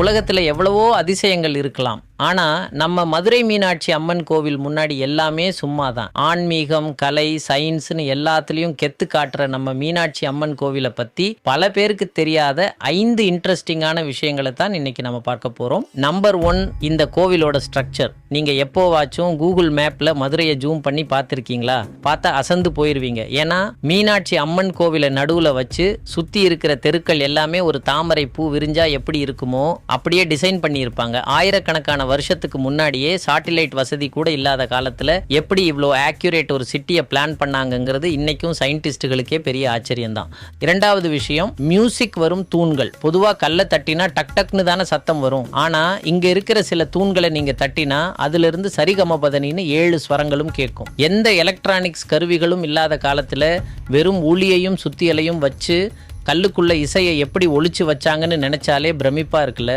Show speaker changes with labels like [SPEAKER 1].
[SPEAKER 1] உலகத்தில் எவ்வளவோ அதிசயங்கள் இருக்கலாம். ஆனால் நம்ம மதுரை மீனாட்சி அம்மன் கோவில் முன்னாடி எல்லாமே சும்மா தான். ஆன்மீகம், கலை, சயின்ஸ்னு எல்லாத்துலேயும் கெத்து காட்டுற நம்ம மீனாட்சி அம்மன் கோவிலை பற்றி பல பேருக்கு தெரியாத 5 இன்ட்ரெஸ்டிங்கான விஷயங்களை தான் இன்னைக்கு நம்ம பார்க்க போகிறோம். நம்பர் 1, இந்த கோவிலோட ஸ்ட்ரக்சர். நீங்கள் எப்போவாச்சும் கூகுள் மேப்பில் மதுரையை ஜூம் பண்ணி பார்த்துருக்கீங்களா? பார்த்தா அசந்து போயிடுவீங்க. ஏன்னா மீனாட்சி அம்மன் கோவிலை நடுவில் வச்சு சுற்றி இருக்கிற தெருக்கள் எல்லாமே ஒரு தாமரை பூ விரிஞ்சா எப்படி இருக்குமோ அப்படியே டிசைன் பண்ணியிருப்பாங்க. ஆயிரக்கணக்கான வருஷத்துக்கு முன்னாடியே சாட்டிலைட் வசதி கூட இல்லாத காலத்துல எப்படி இவ்வளோ ஆக்யூரேட் ஒரு சிட்டியை பிளான் பண்ணாங்கிறது இன்னைக்கும் சயின்டிஸ்டுகளுக்கே பெரிய ஆச்சரியம் தான். இரண்டாவது விஷயம், மியூசிக் வரும் தூண்கள். பொதுவாக கல்லை தட்டினா டக் டக்னு தானே சத்தம் வரும். ஆனா இங்க இருக்கிற சில தூண்களை நீங்க தட்டினா அதுல இருந்து சரிகமபதனின்னு 7 ஸ்வரங்களும் கேட்கும். எந்த எலக்ட்ரானிக்ஸ் கருவிகளும் இல்லாத காலத்துல வெறும் ஊழியையும் சுத்தியலையும் வச்சு கல்லுக்குள்ள இசையை எப்படி ஒளிச்சு வச்சாங்கன்னு நினைச்சாலே பிரமிப்பா இருக்குல்ல.